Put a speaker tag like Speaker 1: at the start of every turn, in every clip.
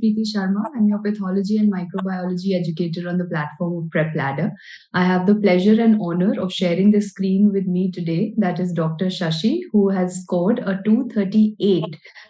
Speaker 1: Preeti Sharma. I'm your pathology and microbiology educator on the platform of Prep Ladder. I have the pleasure and honor of sharing the screen with me today. That is Dr. Shashi, who has scored a 238.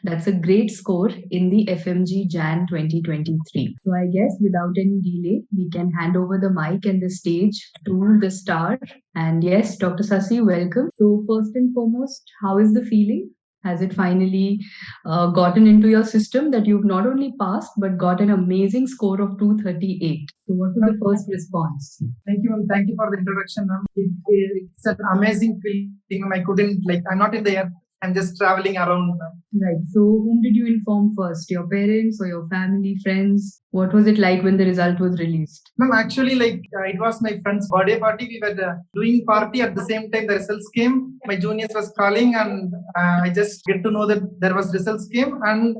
Speaker 1: That's a great score in the FMGE Jan 2023. So I guess without any delay, we can hand over the mic and the stage to the star. And yes, Dr. Sasi, welcome. So first and foremost, how is the feeling? Has it finally gotten into your system that you've not only passed but got an amazing score of 238? So, what was the first response?
Speaker 2: Thank you, ma'am. Thank you for the introduction, ma'am. It's an amazing feeling. I couldn't I'm not in the air. I'm just traveling around, ma'am.
Speaker 1: Right. So, whom did you inform first? Your parents or your family, friends? What was it like when the result was released?
Speaker 2: Ma'am, actually, it was my friend's birthday party. We were doing party at the same time. The results came. My juniors was calling, and I just get to know that there was results came. And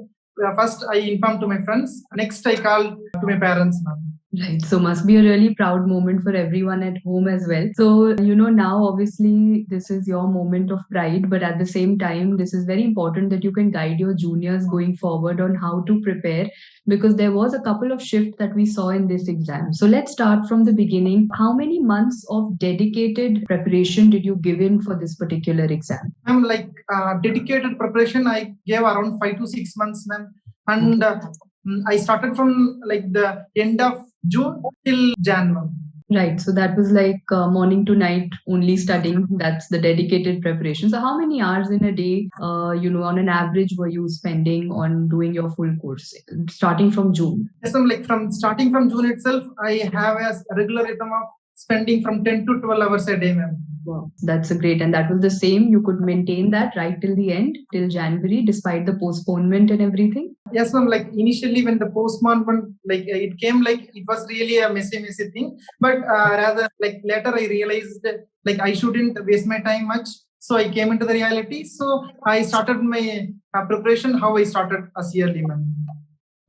Speaker 2: first, I informed to my friends. Next, I called to my parents, ma'am.
Speaker 1: Right. So must be a really proud moment for everyone at home as well. So, now obviously this is your moment of pride, but at the same time, this is very important that you can guide your juniors going forward on how to prepare, because there was a couple of shifts that we saw in this exam. So let's start from the beginning. How many months of dedicated preparation did you give in for this particular exam?
Speaker 2: Ma'am, dedicated preparation, I gave around 5 to 6 months, ma'am. And I started from the end of June till January.
Speaker 1: Right. So that was like morning to night only studying. That's the dedicated preparation. So how many hours in a day, on an average were you spending on doing your full course starting from June?
Speaker 2: Yes, ma'am, starting from June itself, I have a regular rhythm of spending from 10 to 12 hours a day, ma'am.
Speaker 1: Wow, that's a great. And that was the same. You could maintain that right till the end, till January, despite the postponement and everything?
Speaker 2: Yes, ma'am. Initially when the postponement, it came, it was really a messy thing. But rather, later I realized that, I shouldn't waste my time much. So I came into the reality. So I started my preparation, how I started as yearly, ma'am.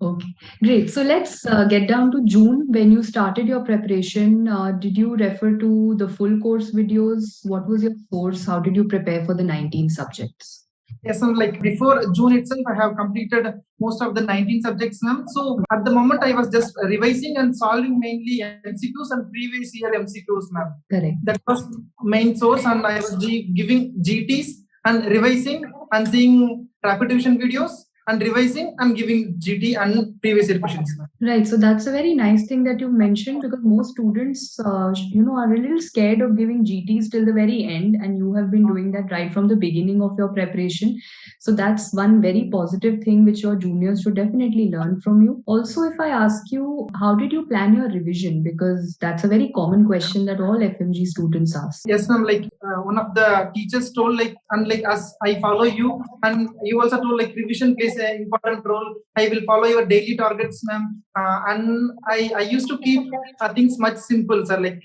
Speaker 1: Okay, great. So let's get down to June. When you started your preparation, did you refer to the full course videos? What was your course? How did you prepare for the 19 subjects?
Speaker 2: Yes, ma'am. Before June itself, I have completed most of the 19 subjects, ma'am. So at the moment, I was just revising and solving mainly MCQs and previous year MCQs, ma'am.
Speaker 1: Correct.
Speaker 2: That was main source, and I was giving GTs and revising and seeing rapid revision videos and revising and giving GT and previous year questions.
Speaker 1: Right. So that's a very nice thing that you mentioned, because most students, are a little scared of giving GTs till the very end, and you have been doing that right from the beginning of your preparation. So that's one very positive thing which your juniors should definitely learn from you. Also, if I ask you, how did you plan your revision? Because that's a very common question that all FMG students ask.
Speaker 2: Yes, ma'am. One of the teachers told, as I follow you, and you also told revision plays an important role. I will follow your daily targets, ma'am. And I used to keep things much simple, sir.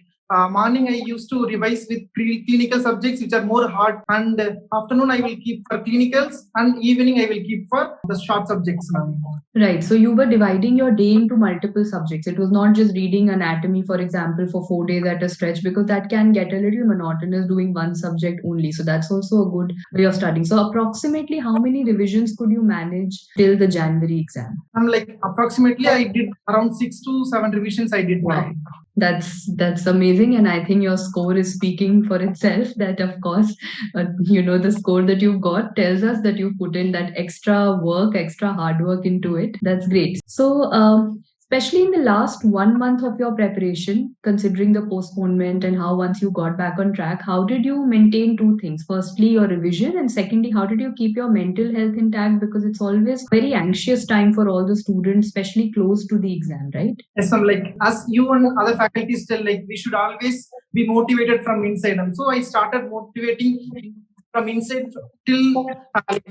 Speaker 2: Morning I used to revise with clinical subjects which are more hard, and afternoon I will keep for clinicals, and evening I will keep for the short subjects, ma'am.
Speaker 1: Right. So you were dividing your day into multiple subjects. It was not just reading anatomy, for example, for 4 days at a stretch, because that can get a little monotonous doing one subject only. So that's also a good way of studying. So approximately how many revisions could you manage till the January exam?
Speaker 2: Approximately I did around 6 to 7 revisions I did.
Speaker 1: Wow. That's amazing, and I think your score is speaking for itself. That of course, the score that you've got tells us that you've put in that extra work, extra hard work into it. That's great. So, especially in the last 1 month of your preparation, considering the postponement and how once you got back on track, how did you maintain two things? Firstly, your revision, and secondly, how did you keep your mental health intact? Because it's always very anxious time for all the students, especially close to the exam, right?
Speaker 2: Yes, ma'am. As you and other faculties tell, we should always be motivated from inside. And so I started motivating from inside till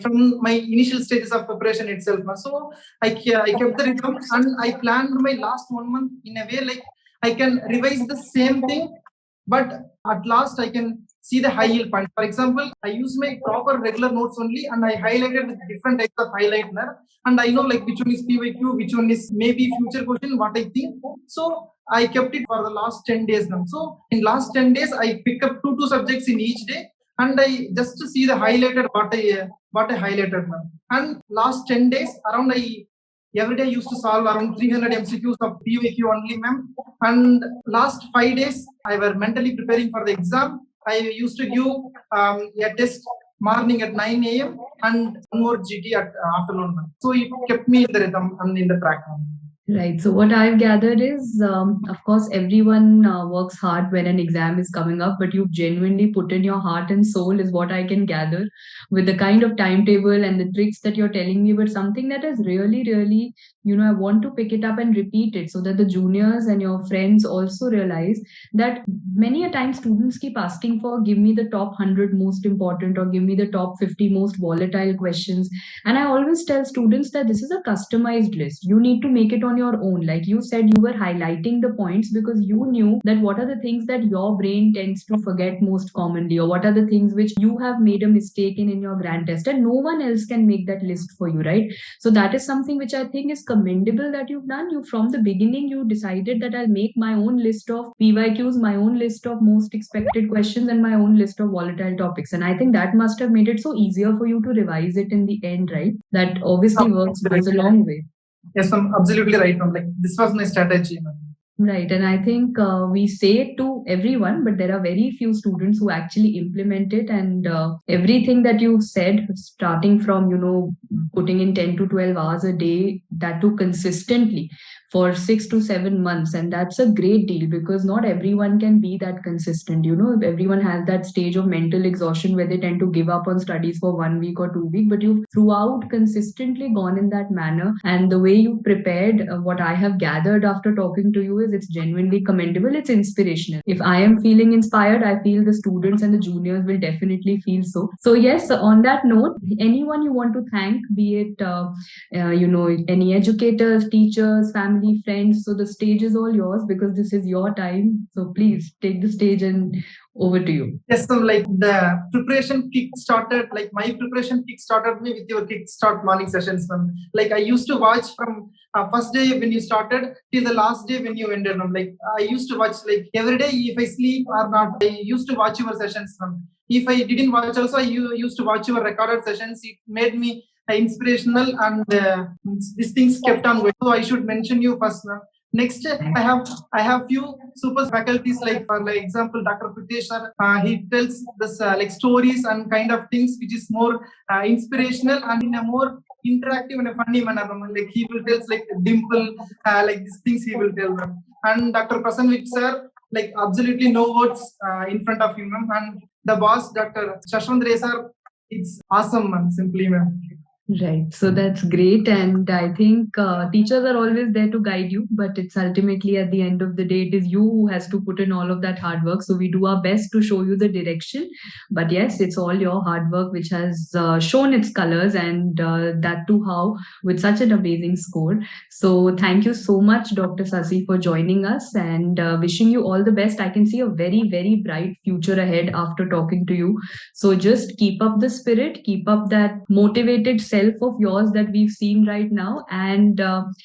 Speaker 2: from my initial stages of preparation itself. So I kept the rhythm, and I planned my last 1 month in a way I can revise the same thing, but at last I can see the high yield point. For example, I use my proper regular notes only, and I highlighted with different types of highlightener, and I know which one is PYQ, which one is maybe future question, what I think. So I kept it for the last 10 days now. So in last 10 days, I pick up two subjects in each day, and I just to see the highlighted what I highlighted now. And last 10 days around, I Every day I used to solve around 300 MCQs of PYQ only, ma'am. And last 5 days, I were mentally preparing for the exam. I used to give a test morning at 9 a.m. and one more GT at afternoon. So it kept me in the rhythm and in the track.
Speaker 1: Right. So what I've gathered is, of course, everyone works hard when an exam is coming up, but you've genuinely put in your heart and soul, is what I can gather, with the kind of timetable and the tricks that you're telling me. But something that is really, really, I want to pick it up and repeat it so that the juniors and your friends also realize that many a time students keep asking for, give me the top 100 most important, or give me the top 50 most volatile questions. And I always tell students that this is a customized list. You need to make it on your own. Like you said, you were highlighting the points because you knew that what are the things that your brain tends to forget most commonly, or what are the things which you have made a mistake in your grand test, and no one else can make that list for you, right? So that is something which I think is commendable that you've done. You, from the beginning, you decided that I'll make my own list of PYQs, my own list of most expected questions, and my own list of volatile topics. And I think that must have made it so easier for you to revise it in the end, right? That obviously goes a long way.
Speaker 2: Yes, I'm absolutely right, ma'am. Like this was my strategy, ma'am.
Speaker 1: Right. And I think we say it to everyone, but there are very few students who actually implement it. And everything that you've said, starting from, putting in 10 to 12 hours a day, that too consistently for 6 to 7 months. And that's a great deal because not everyone can be that consistent. Everyone has that stage of mental exhaustion where they tend to give up on studies for 1 week or 2 weeks, but you've throughout consistently gone in that manner. And the way you prepared, what I have gathered after talking to you is it's genuinely commendable. It's inspirational. If I am feeling inspired, I feel the students and the juniors will definitely feel so. So yes, on that note, anyone you want to thank, be it any educators, teachers, family, friends. So the stage is all yours because this is your time. So please take the stage and over to you.
Speaker 2: Yes, so like the preparation kick started, like my preparation kick started me with your kick start morning sessions. Like I used to watch from first day when you started till the last day when you ended. Like I used to watch like every day if I sleep or not. I used to watch your sessions. If I didn't watch also, I used to watch your recorded sessions. It made me inspirational and these things kept on going. So I should mention you first. Next, I have few super faculties like for like example, Dr. Preeti sir. He tells this like stories and kind of things which is more inspirational and in a more interactive and a funny manner. Like he will tell like dimple, like these things he will tell them. And Dr. Prasanvik sir, like absolutely no words in front of him. And the boss, Dr. Jan'23 sir, it's awesome, man. Simply, man.
Speaker 1: Right. So that's great. And I think teachers are always there to guide you, but it's ultimately at the end of the day, it is you who has to put in all of that hard work. So we do our best to show you the direction. But yes, it's all your hard work which has shown its colors, and that too how with such an amazing score. So thank you so much, Dr. Sasi, for joining us, and wishing you all the best. I can see a very, very bright future ahead after talking to you. So just keep up the spirit, keep up that motivated self of yours that we've seen right now. And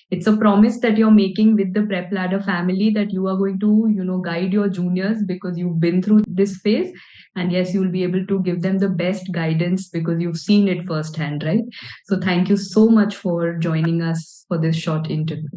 Speaker 1: it's a promise that you're making with the Prep Ladder family that you are going to, guide your juniors because you've been through this phase. And yes, you'll be able to give them the best guidance because you've seen it firsthand, right? So thank you so much for joining us for this short interview.